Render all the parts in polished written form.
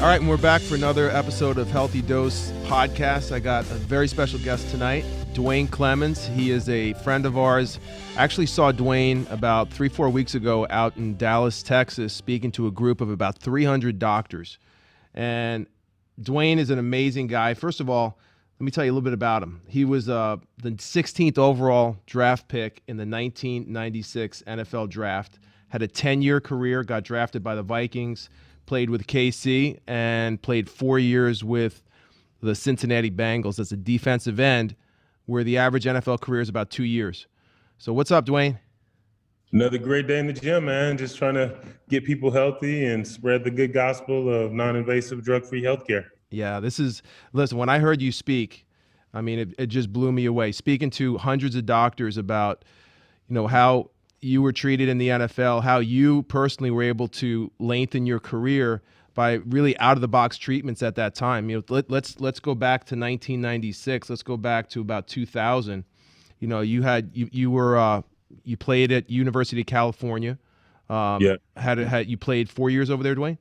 All right, and we're back for another episode of Healthy Dose Podcast. I got a very special guest tonight, Duane Clemons. He is a friend of ours. I actually saw Duane about 3-4 weeks ago out in Dallas, Texas, speaking to a group of about 300 doctors. And Duane is an amazing guy. First of all, let me tell you a little bit about him. He was the 16th overall draft pick in the 1996 NFL draft, had a 10-year career, got drafted by the Vikings, played with KC, and played 4 years with the Cincinnati Bengals as a defensive end, where the average NFL career is about 2 years. So what's up, Duane? Another great day in the gym, man. Just trying to get people healthy and spread the good gospel of non-invasive drug-free healthcare. Yeah, listen, when I heard you speak, I mean, it just blew me away. Speaking to hundreds of doctors about, how you were treated in the NFL, how you personally were able to lengthen your career by really out-of-the-box treatments at that time. Let's go back to 1996. Let's go back to about 2000. You played at University of California. You played 4 years over there, Duane?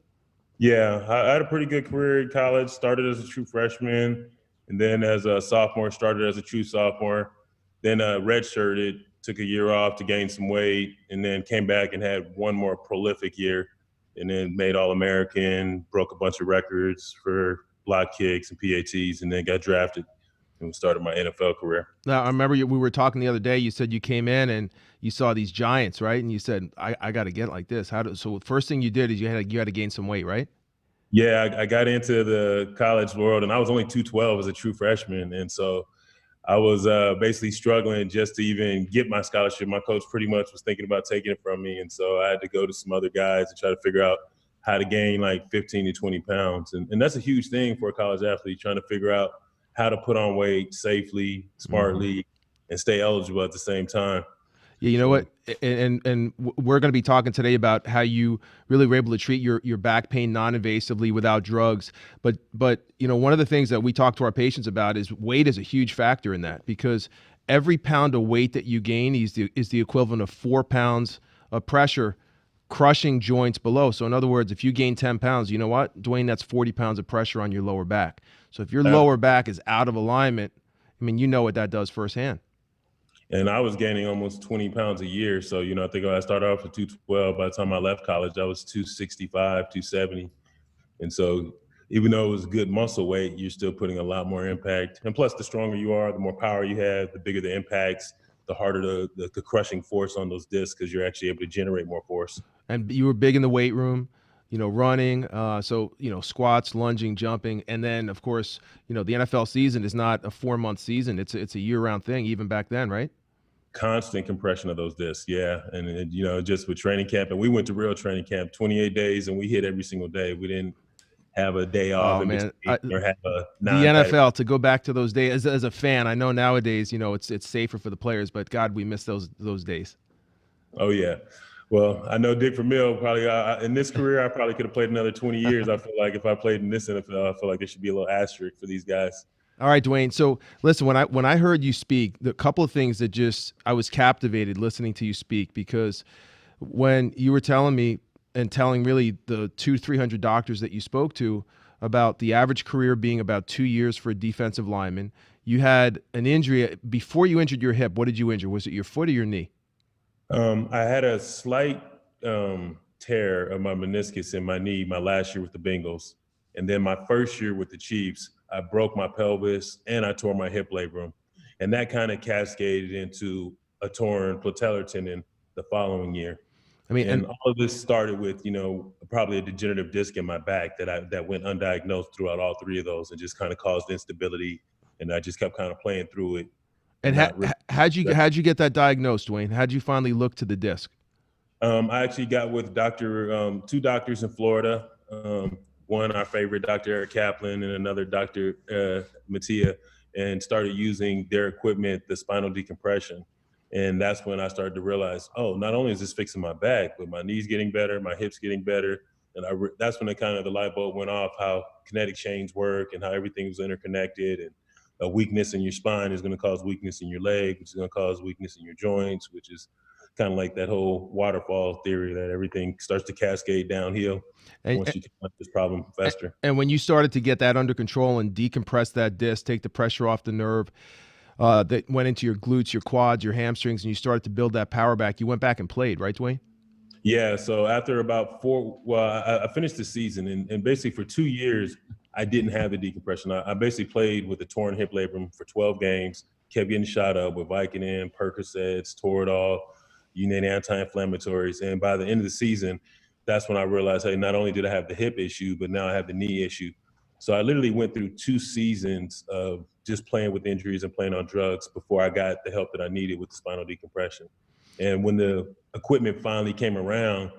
Yeah, I had a pretty good career in college. Started as a true freshman, and then as a sophomore, started as a true sophomore. Then redshirted, took a year off to gain some weight, and then came back and had one more prolific year, and then made All-American, broke a bunch of records for block kicks and PATs, and then got drafted and started my NFL career. Now, I remember we were talking the other day. You said you came in and you saw these giants, right? And you said, I got to get like this. So the first thing you did is you had to gain some weight, right? Yeah, I got into the college world, and I was only 212 as a true freshman, and so I was basically struggling just to even get my scholarship. My coach pretty much was thinking about taking it from me, and so I had to go to some other guys and try to figure out how to gain like 15 to 20 pounds. And that's a huge thing for a college athlete, trying to figure out how to put on weight safely, smartly, and stay eligible at the same time. Yeah, you know what? And we're going to be talking today about how you really were able to treat your back pain non-invasively without drugs. But one of the things that we talk to our patients about is weight is a huge factor in that, because every pound of weight that you gain is the equivalent of 4 pounds of pressure crushing joints below. So in other words, if you gain 10 pounds, you know what, Duane, that's 40 pounds of pressure on your lower back. So if your lower back is out of alignment, I mean, you know what that does firsthand. And I was gaining almost 20 pounds a year. So, I think I started off at 212. By the time I left college, I was 265, 270. And so even though it was good muscle weight, you're still putting a lot more impact. And plus, the stronger you are, the more power you have, the bigger the impacts, the harder the crushing force on those discs, because you're actually able to generate more force. And you were big in the weight room, running, squats, lunging, jumping. And then, of course, the NFL season is not a 4-month season. It's a year-round thing, even back then, right? Constant compression of those discs, yeah. And just with training camp, and we went to real training camp, 28 days, and we hit every single day. We didn't have a day off or have a the NFL, to go back to those days as a fan. I know nowadays, it's safer for the players, but God, we miss those days. Oh yeah. Well, I know Dick Vermeil probably in this career, I probably could have played another 20 years. I feel like if I played in this NFL, I feel like there should be a little asterisk for these guys. All right, Duane. So listen, when I heard you speak, the couple of things that I was captivated listening to you speak, because when you were telling me and telling really the 200-300 doctors that you spoke to about the average career being about 2 years for a defensive lineman, you had an injury before you injured your hip. What did you injure? Was it your foot or your knee? I had a slight tear of my meniscus in my knee my last year with the Bengals. And then my first year with the Chiefs, I broke my pelvis and I tore my hip labrum. And that kind of cascaded into a torn patellar tendon the following year. I mean, and all of this started with, probably a degenerative disc in my back that went undiagnosed throughout all three of those, and just kind of caused instability. And I just kept kind of playing through it. And how'd you get that diagnosed, Duane? How'd you finally look to the disc? I actually got with two doctors in Florida. One, our favorite, Dr. Eric Kaplan, and another, Dr. Mattia, and started using their equipment, the spinal decompression. And that's when I started to realize, not only is this fixing my back, but my knee's getting better, my hips getting better. And that's when the light bulb went off, how kinetic chains work and how everything was interconnected. And a weakness in your spine is going to cause weakness in your leg, which is going to cause weakness in your joints, which is kind of like that whole waterfall theory that everything starts to cascade downhill And, once you can let this problem fester. and when you started to get that under control and decompress that disc, take the pressure off the nerve that went into your glutes, your quads, your hamstrings, and you started to build that power back, you went back and played, right, Duane? Yeah, so after about I finished the season, and basically for 2 years, I didn't have the decompression. I basically played with a torn hip labrum for 12 games, kept getting shot up with Vicodin, Percocets, Toradol, you name anti-inflammatories. And by the end of the season, that's when I realized, hey, not only did I have the hip issue, but now I have the knee issue. So I literally went through 2 seasons of just playing with injuries and playing on drugs before I got the help that I needed with the spinal decompression. And when the equipment finally came around,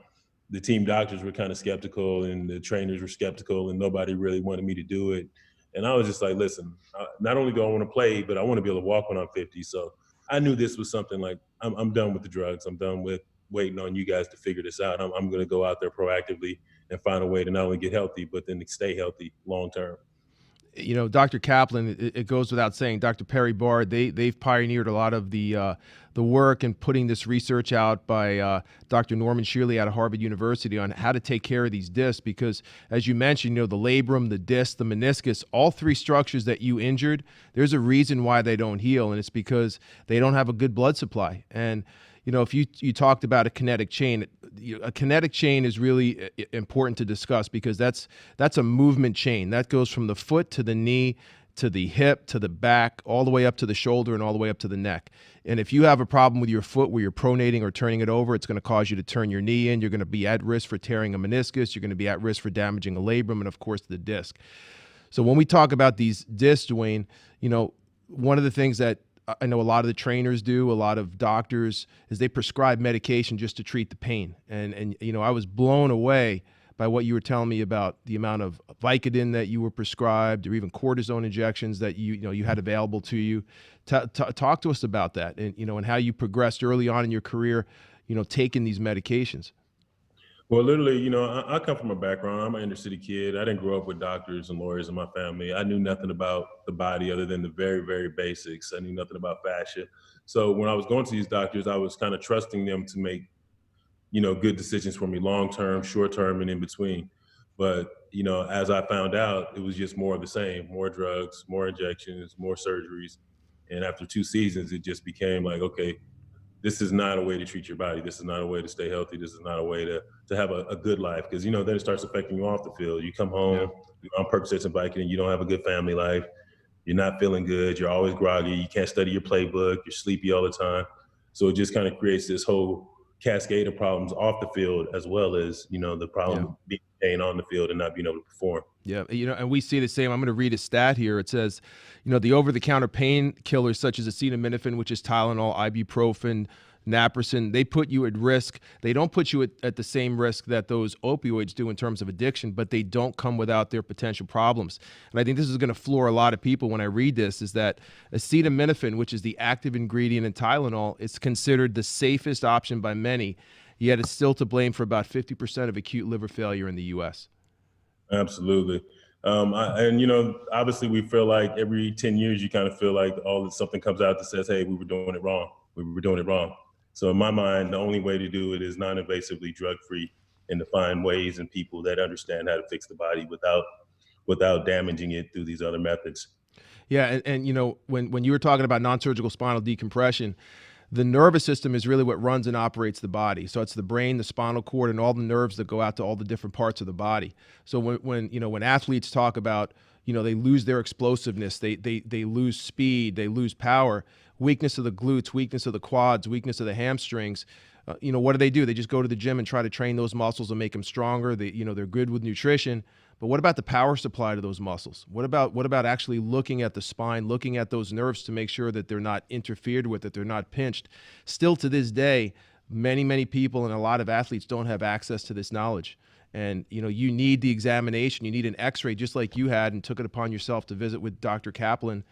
the team doctors were kind of skeptical and the trainers were skeptical and nobody really wanted me to do it. And I was just like, listen, not only do I want to play, but I want to be able to walk when I'm 50. So I knew this was something like, I'm done with the drugs. I'm done with waiting on you guys to figure this out. I'm going to go out there proactively and find a way to not only get healthy, but then to stay healthy long term. You know, Dr. Kaplan, it goes without saying, Dr. Perry Bard, they've pioneered a lot of the work and putting this research out by Dr. Norman Shearley out of Harvard University on how to take care of these discs. Because as you mentioned, you know, the labrum, the disc, the meniscus, all three structures that you injured, there's a reason why they don't heal, and it's because they don't have a good blood supply. And you know, if you talked about a kinetic chain, a kinetic chain is really important to discuss because that's a movement chain that goes from the foot to the knee to the hip to the back, all the way up to the shoulder and all the way up to the neck. And if you have a problem with your foot where you're pronating or turning it over, it's going to cause you to turn your knee in. You're going to be at risk for tearing a meniscus. You're going to be at risk for damaging a labrum and, of course, the disc. So when we talk about these discs, Duane, you know, one of the things that I know a lot of the trainers do, a lot of doctors, is they prescribe medication just to treat the pain. And you know, I was blown away by what you were telling me about the amount of Vicodin that you were prescribed, or even cortisone injections that you had available to you. Talk to us about that, and you know, and how you progressed early on in your career, you know, taking these medications. Well, literally, you know, I come from a background. I'm an inner city kid. I didn't grow up with doctors and lawyers in my family. I knew nothing about the body other than the very, very basics. I knew nothing about fascia. So when I was going to these doctors, I was kind of trusting them to make, you know, good decisions for me, long term, short term, and in between. But, you know, as I found out, it was just more of the same, more drugs, more injections, more surgeries. And after 2 seasons, it just became like, okay, this is not a way to treat your body. This is not a way to stay healthy. This is not a way to have a good life. Because, you know, then it starts affecting you off the field. You come home, you're on Percocets and Vicodin, you don't have a good family life. You're not feeling good. You're always groggy. You can't study your playbook. You're sleepy all the time. So it just kind of creates this whole cascade of problems off the field, as well as, you know, the problem being on the field and not being able to perform. Yeah, you know, and we see the same. I'm going to read a stat here. It says, you know, the over-the-counter painkillers such as acetaminophen, which is Tylenol, ibuprofen, naproxen, they put you at risk. They don't put you at the same risk that those opioids do in terms of addiction, but they don't come without their potential problems. And I think this is going to floor a lot of people when I read this, is that acetaminophen, which is the active ingredient in Tylenol, is considered the safest option by many, yet it's still to blame for about 50% of acute liver failure in the U.S. Absolutely. And, you know, obviously we feel like every 10 years, you kind of feel like something comes out that says, hey, we were doing it wrong. We were doing it wrong. So in my mind, the only way to do it is non-invasively, drug-free, and to find ways and people that understand how to fix the body without damaging it through these other methods. Yeah, and you know, when you were talking about non-surgical spinal decompression, the nervous system is really what runs and operates the body. So it's the brain, the spinal cord, and all the nerves that go out to all the different parts of the body. So when athletes talk about, you know, they lose their explosiveness, they lose speed, they lose power, weakness of the glutes, weakness of the quads, weakness of the hamstrings. You know, what do? They just go to the gym and try to train those muscles and make them stronger. They're good with nutrition. But what about the power supply to those muscles? What about actually looking at the spine, looking at those nerves to make sure that they're not interfered with, that they're not pinched? Still to this day, many people and a lot of athletes don't have access to this knowledge. And, you know, you need the examination. You need an x-ray just like you had and took it upon yourself to visit with Dr. Kaplan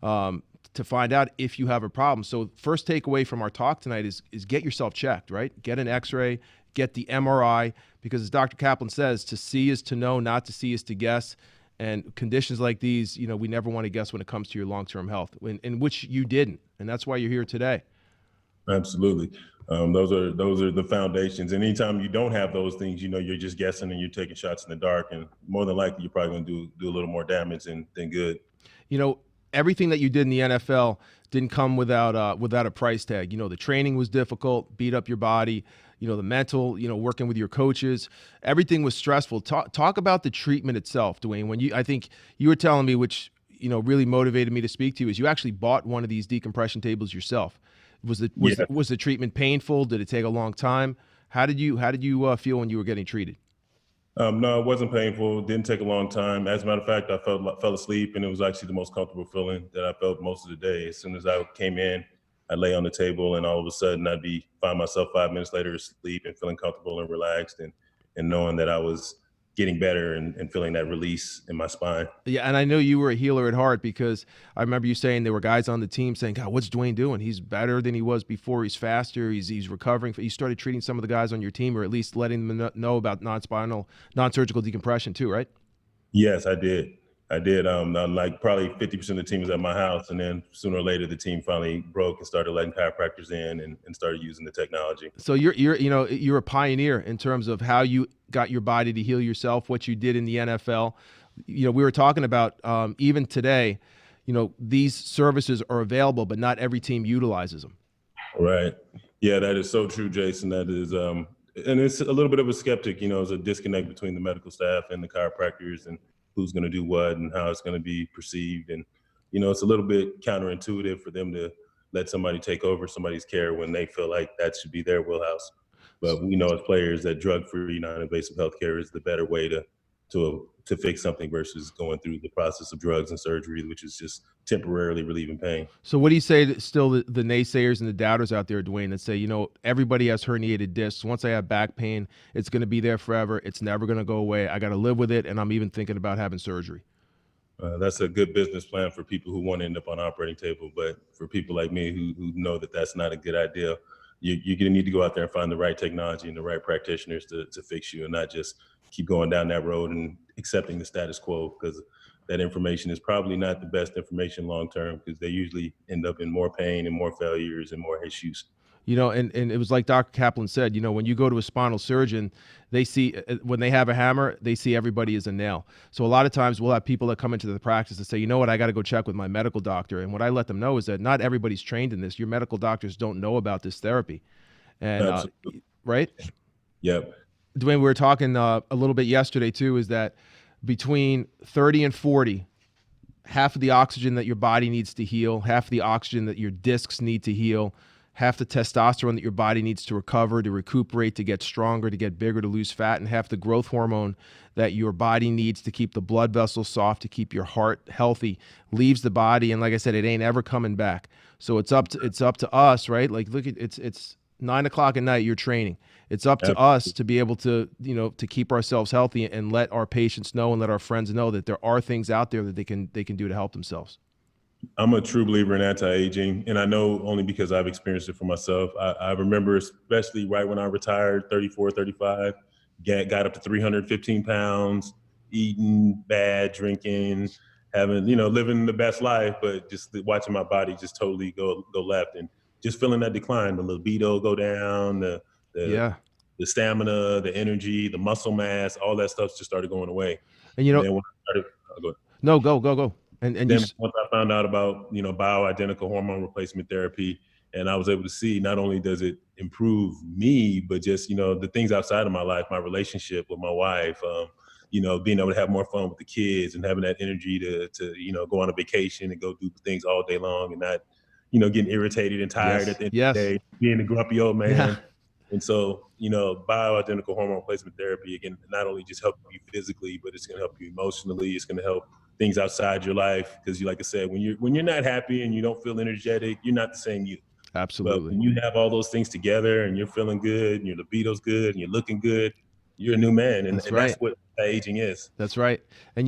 to find out if you have a problem. So first takeaway from our talk tonight is get yourself checked, right? Get an x-ray, get the MRI, because as Dr. Kaplan says, to see is to know, not to see is to guess. And conditions like these, you know, we never want to guess when it comes to your long-term health, in which you didn't. And that's why you're here today. Absolutely. Those are the foundations. And anytime you don't have those things, you're just guessing and you're taking shots in the dark, and more than likely you're probably going to do a little more damage than good. You know, everything that you did in the NFL didn't come without a price tag. You know, the training was difficult, beat up your body. You know, the mental. You know, working with your coaches, everything was stressful. Talk about the treatment itself, Duane. I think you were telling me, which really motivated me to speak to you, is you actually bought one of these decompression tables yourself. Was the treatment painful? Did it take a long time? How did you feel when you were getting treated? No, it wasn't painful. It didn't take a long time. As a matter of fact, I fell asleep, and it was actually the most comfortable feeling that I felt most of the day. As soon as I came in, I lay on the table, and all of a sudden, find myself 5 minutes later asleep and feeling comfortable and relaxed, and knowing that I was getting better and feeling that release in my spine. Yeah, and I know you were a healer at heart, because I remember you saying there were guys on the team saying, "God, what's Duane doing? He's better than he was before. He's faster. He's recovering." You started treating some of the guys on your team, or at least letting them know about non-surgical decompression too, right? Yes, I did. Like probably 50% of the team was at my house, and then sooner or later the team finally broke and started letting chiropractors in and started using the technology. So you're a pioneer in terms of how you got your body to heal yourself, what you did in the NFL. We were talking about even today, these services are available, but not every team utilizes them. Right. Yeah, that is so true, Jason. That is, and it's a little bit of a skeptic. There's a disconnect between the medical staff and the chiropractors, and who's going to do what and how it's going to be perceived. And, it's a little bit counterintuitive for them to let somebody take over somebody's care when they feel like that should be their wheelhouse. But we know as players that drug-free, non-invasive healthcare is the better way to fix something versus going through the process of drugs and surgery, which is just temporarily relieving pain. So what do you say to still the naysayers and the doubters out there, Duane, that say, everybody has herniated discs. Once I have back pain, it's going to be there forever. It's never going to go away. I got to live with it, and I'm even thinking about having surgery. That's a good business plan for people who want to end up on an operating table. But for people like me who know that that's not a good idea, you're going to need to go out there and find the right technology and the right practitioners to fix you, and not just keep going down that road and accepting the status quo, because that information is probably not the best information long term, because they usually end up in more pain and more failures and more issues. And it was like Dr. Kaplan said, when you go to a spinal surgeon, they see, when they have a hammer, they see everybody as a nail. So a lot of times we'll have people that come into the practice and say, you know what, I got to go check with my medical doctor. And what I let them know is that not everybody's trained in this. Your medical doctors don't know about this therapy. And right? Yep. Duane, we were talking a little bit yesterday too, is that between 30 and 40, half of the oxygen that your body needs to heal, half of the oxygen that your discs need to heal, half the testosterone that your body needs to recover, to recuperate, to get stronger, to get bigger, to lose fat, and half the growth hormone that your body needs to keep the blood vessels soft, to keep your heart healthy, leaves the body. And like I said, it ain't ever coming back. So it's up to us, right? Like, look at it's 9 o'clock at night, you're training. It's up to us to be able to, to keep ourselves healthy and let our patients know and let our friends know that there are things out there that they can do to help themselves. I'm a true believer in anti-aging, and I know only because I've experienced it for myself. I remember, especially right when I retired, 34, 35, got up to 315 pounds, eating bad, drinking, having, living the best life, but just watching my body just totally go left, and just feeling that decline, the libido go down, the stamina, the energy, the muscle mass, all that stuff just started going away. And then when I started, go. And then once I found out about, bioidentical hormone replacement therapy, and I was able to see not only does it improve me, but just, the things outside of my life, my relationship with my wife, being able to have more fun with the kids and having that energy to go on a vacation and go do things all day long and not, getting irritated and tired at the end of the day, being a grumpy old man. Yeah. And so, bioidentical hormone replacement therapy, again, not only just help you physically, but it's going to help you emotionally. It's going to help things outside your life. Because like I said, when you're not happy and you don't feel energetic, you're not the same you. Absolutely. But when you have all those things together and you're feeling good and your libido's good and you're looking good, you're a new man. And that's what aging is. That's right. And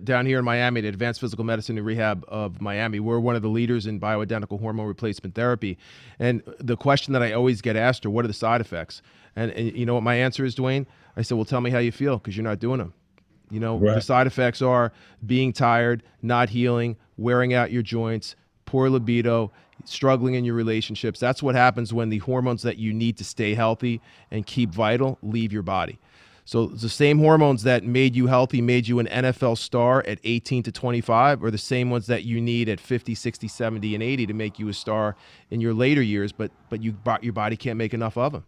down here in Miami, the Advanced Physical Medicine and Rehab of Miami, we're one of the leaders in bioidentical hormone replacement therapy. And the question that I always get asked are, what are the side effects? And you know what my answer is, Duane? I said, well, tell me how you feel, because you're not doing them. The side effects are being tired, not healing, wearing out your joints, poor libido, struggling in your relationships. That's what happens when the hormones that you need to stay healthy and keep vital leave your body. So the same hormones that made you healthy, made you an NFL star at 18 to 25, are the same ones that you need at 50, 60, 70, and 80 to make you a star in your later years, but your body can't make enough of them.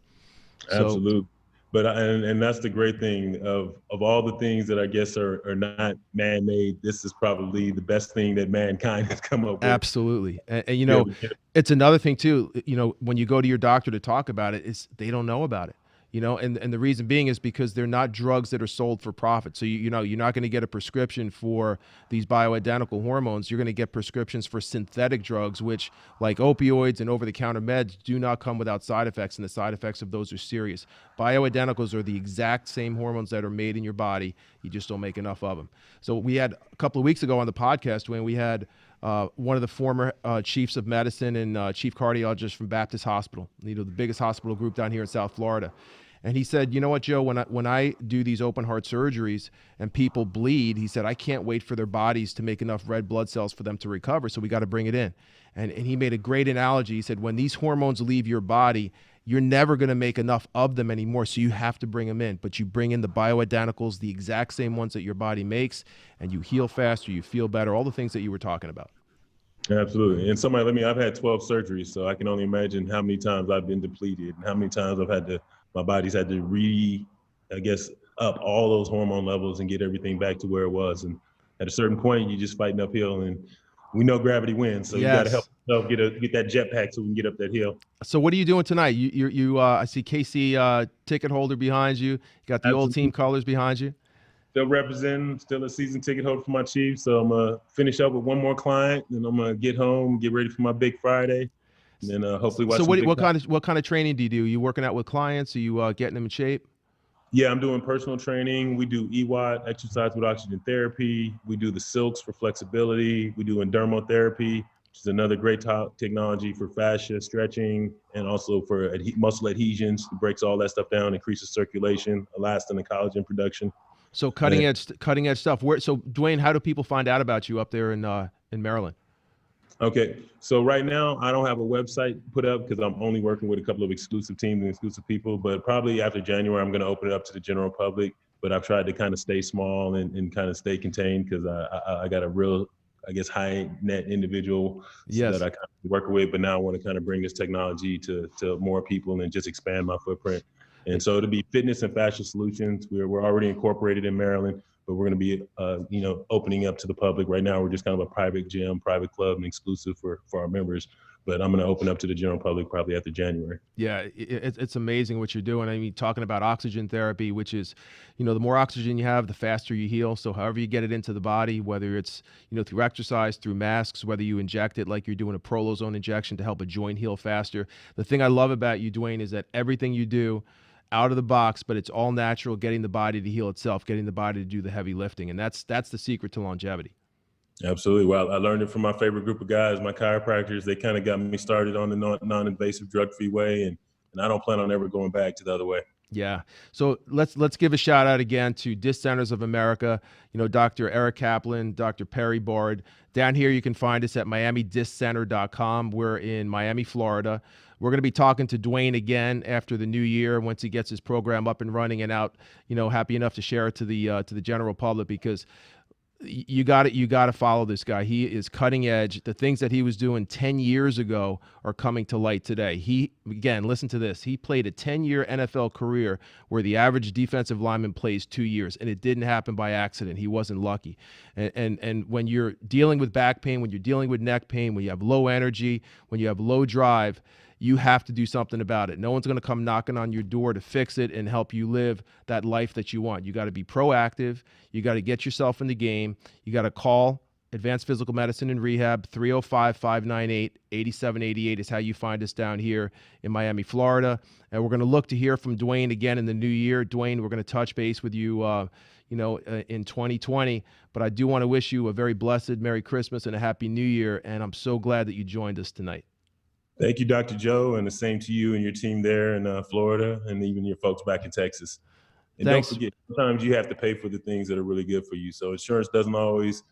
So Absolutely. But and that's the great thing of all the things that I guess are not man-made. This is probably the best thing that mankind has come up with. absolutely. And To be able to get it's another thing too, when you go to your doctor to talk about it, is they don't know about it. And the reason being is because they're not drugs that are sold for profit. So you're not going to get a prescription for these bioidentical hormones. You're going to get prescriptions for synthetic drugs, which, like opioids and over-the-counter meds, do not come without side effects, and the side effects of those are serious. Bioidenticals are the exact same hormones that are made in your body. You just don't make enough of them. So we had a couple of weeks ago on the podcast when we had one of the former chiefs of medicine and chief cardiologist from Baptist Hospital, the biggest hospital group down here in South Florida. And he said, you know what, Joe, when I do these open heart surgeries and people bleed, he said, I can't wait for their bodies to make enough red blood cells for them to recover, so we got to bring it in. And he made a great analogy. He said, when these hormones leave your body, you're never going to make enough of them anymore, so you have to bring them in. But you bring in the bioidenticals, the exact same ones that your body makes, and you heal faster, you feel better, all the things that you were talking about. Absolutely. And I've had 12 surgeries, so I can only imagine how many times I've been depleted and how many times my body's had to up all those hormone levels and get everything back to where it was. And at a certain point, you're just fighting uphill, and we know gravity wins. So You got to help yourself get that jetpack so we can get up that hill. So what are you doing tonight? I see KC ticket holder behind you. You got the old team colors behind you. Still representing, still a season ticket holder for my Chiefs. So I'm going to finish up with one more client, and I'm going to get home, get ready for my big Friday, and then hopefully watch. So what kind of training do you do? Are you working out with clients? Are you getting them in shape? Yeah, I'm doing personal training. We do EWOT, exercise with oxygen therapy. We do the silks for flexibility. We do endermal therapy, which is another great technology for fascia stretching and also for muscle adhesions. It breaks all that stuff down, increases circulation, elastin and collagen production. So cutting edge stuff. So Duane, how do people find out about you up there in Maryland? Okay, so right now I don't have a website put up because I'm only working with a couple of exclusive teams and exclusive people, but probably after January, I'm going to open it up to the general public. But I've tried to kind of stay small and kind of stay contained because I got a real, high net individual that I kind of work with. But now I want to kind of bring this technology to more people and just expand my footprint. And so it'll be fitness and fashion solutions. We're already incorporated in Maryland, but we're going to be, opening up to the public. Right now, we're just kind of a private gym, private club, and exclusive for our members. But I'm going to open up to the general public probably after January. Yeah, it's amazing what you're doing. I mean, talking about oxygen therapy, which is, the more oxygen you have, the faster you heal. So however you get it into the body, whether it's, through exercise, through masks, whether you inject it like you're doing a prolozone injection to help a joint heal faster. The thing I love about you, Duane, is that everything you do out of the box, but it's all natural, getting the body to heal itself, getting the body to do the heavy lifting. And that's the secret to longevity. Absolutely. Well, I learned it from my favorite group of guys, my chiropractors. They kind of got me started on the non-invasive drug-free way, and I don't plan on ever going back to the other way. Yeah. So let's give a shout out again to Disc Centers of America, Dr. Eric Kaplan, Dr. Perry Bard. Down here, you can find us at miamidisccenter.com. We're in Miami, Florida. We're going to be talking to Duane again after the new year once he gets his program up and running and out, happy enough to share it to the general public, because you got to follow this guy. He is cutting edge. The things that he was doing 10 years ago are coming to light today. Listen to this. He played a 10-year NFL career where the average defensive lineman plays 2 years, and it didn't happen by accident. He wasn't lucky. And when you're dealing with back pain, when you're dealing with neck pain, when you have low energy, when you have low drive, you have to do something about it. No one's going to come knocking on your door to fix it and help you live that life that you want. You got to be proactive. You got to get yourself in the game. You got to call Advanced Physical Medicine and Rehab. 305-598-8788 is how you find us down here in Miami, Florida. And we're going to look to hear from Duane again in the new year. Duane, we're going to touch base with you, in 2020. But I do want to wish you a very blessed Merry Christmas and a Happy New Year. And I'm so glad that you joined us tonight. Thank you, Dr. Joe, and the same to you and your team there in Florida, and even your folks back in Texas. And Thanks. Don't forget, sometimes you have to pay for the things that are really good for you. So insurance doesn't always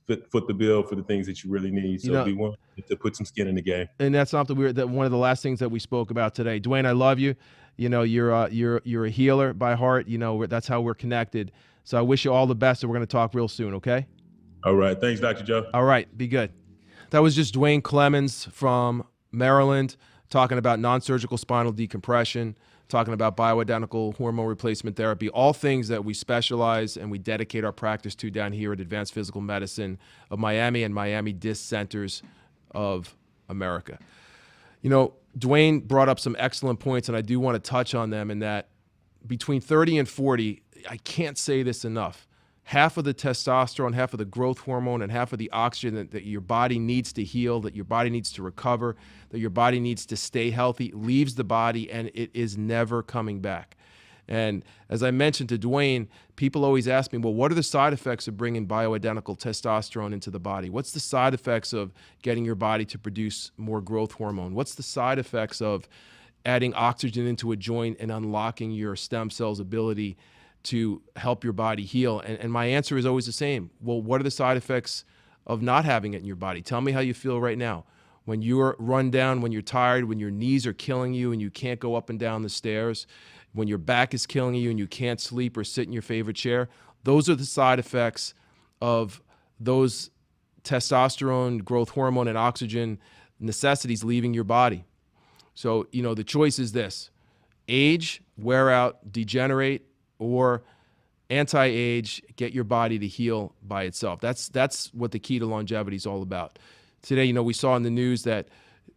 foot the bill for the things that you really need. So be willing to put some skin in the game. And that's something one of the last things that we spoke about today. Duane, I love you. You're a healer by heart. That's how we're connected. So I wish you all the best, and we're going to talk real soon, okay? All right. Thanks, Dr. Joe. All right. Be good. That was just Duane Clemons from Maryland talking about non-surgical spinal decompression, talking about bioidentical hormone replacement therapy, all things that we specialize and we dedicate our practice to down here at Advanced Physical Medicine of Miami and Miami Disc Centers of America. Duane brought up some excellent points, and I do want to touch on them, in that between 30 and 40, I can't say this enough, half of the testosterone, half of the growth hormone, and half of the oxygen that your body needs to heal, that your body needs to recover, that your body needs to stay healthy, leaves the body, and it is never coming back. And as I mentioned to Duane, people always ask me, well, what are the side effects of bringing bioidentical testosterone into the body? What's the side effects of getting your body to produce more growth hormone? What's the side effects of adding oxygen into a joint and unlocking your stem cells' ability to help your body heal? And my answer is always the same. Well, what are the side effects of not having it in your body? Tell me how you feel right now. When you're run down, when you're tired, when your knees are killing you and you can't go up and down the stairs, when your back is killing you and you can't sleep or sit in your favorite chair, those are the side effects of those testosterone, growth hormone, and oxygen necessities leaving your body. So, the choice is this: age, wear out, degenerate, or anti-age, get your body to heal by itself. That's what the key to longevity is all about. Today, we saw in the news that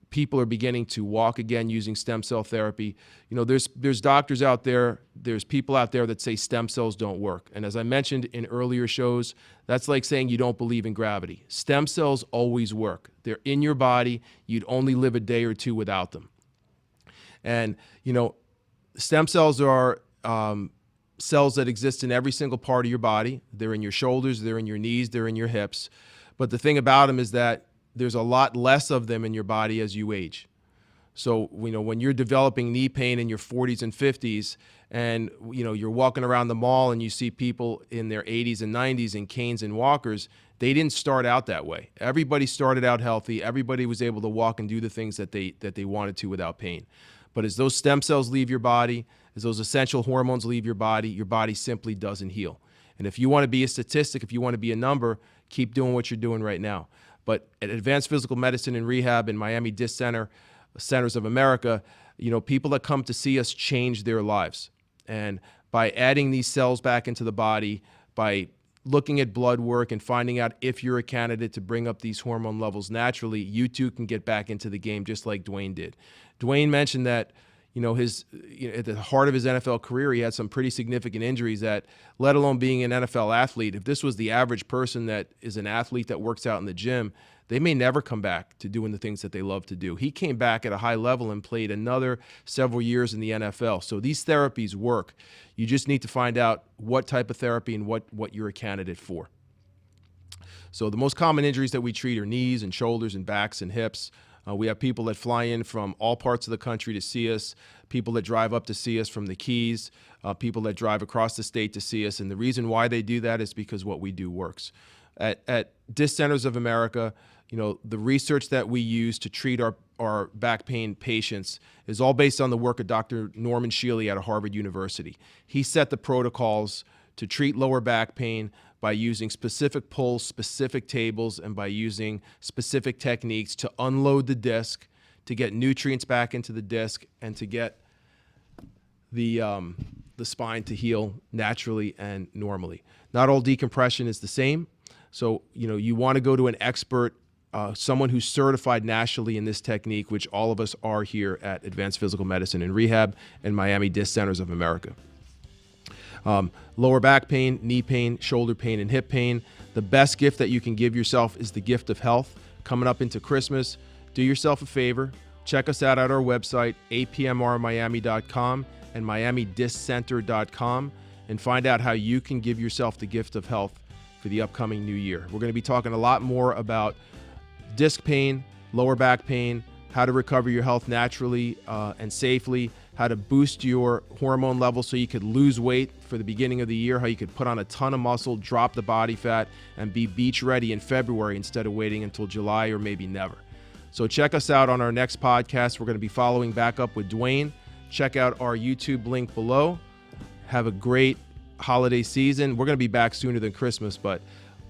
people are beginning to walk again using stem cell therapy. There's doctors out there, there's people out there that say stem cells don't work. And as I mentioned in earlier shows, that's like saying you don't believe in gravity. Stem cells always work. They're in your body. You'd only live a day or two without them. And, stem cells are cells that exist in every single part of your body. They're in your shoulders, they're in your knees, they're in your hips. But the thing about them is that there's a lot less of them in your body as you age. So, when you're developing knee pain in your 40s and 50s, and, you're walking around the mall and you see people in their 80s and 90s in canes and walkers, they didn't start out that way. Everybody started out healthy. Everybody was able to walk and do the things that they wanted to without pain. But as those stem cells leave your body, as those essential hormones leave your body simply doesn't heal. And if you want to be a statistic, if you want to be a number, keep doing what you're doing right now. But at Advanced Physical Medicine and Rehab in Miami Disc Centers of America, people that come to see us change their lives. And by adding these cells back into the body, by looking at blood work and finding out if you're a candidate to bring up these hormone levels naturally, you too can get back into the game just like Duane did. Duane mentioned that at the heart of his NFL career, he had some pretty significant injuries that, let alone being an NFL athlete, if this was the average person that is an athlete that works out in the gym, they may never come back to doing the things that they love to do. He came back at a high level and played another several years in the NFL. So these therapies work. You just need to find out what type of therapy and what you're a candidate for. So the most common injuries that we treat are knees and shoulders and backs and hips. We have people that fly in from all parts of the country to see us, people that drive up to see us from the Keys, people that drive across the state to see us. And the reason why they do that is because what we do works. At Disc Centers of America, the research that we use to treat our back pain patients is all based on the work of Dr. Norman Shealy at Harvard University. He set the protocols to treat lower back pain by using specific pulls, specific tables, and by using specific techniques to unload the disc, to get nutrients back into the disc, and to get the spine to heal naturally and normally. Not all decompression is the same. So, you want to go to an expert, someone who's certified nationally in this technique, which all of us are here at Advanced Physical Medicine and Rehab and Miami Disc Centers of America. Lower back pain, knee pain, shoulder pain, and hip pain. The best gift that you can give yourself is the gift of health. Coming up into Christmas, do yourself a favor. Check us out at our website, apmrmiami.com and miamidisccenter.com, and find out how you can give yourself the gift of health for the upcoming new year. We're going to be talking a lot more about disc pain, lower back pain, how to recover your health naturally and safely, how to boost your hormone levels so you could lose weight for the beginning of the year, how you could put on a ton of muscle, drop the body fat, and be beach ready in February instead of waiting until July or maybe never. So check us out on our next podcast. We're going to be following back up with Duane. Check out our YouTube link below. Have a great holiday season. We're going to be back sooner than Christmas, but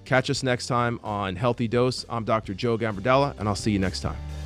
catch us next time on Healthy Dose. I'm Dr. Joe Gambardella, and I'll see you next time.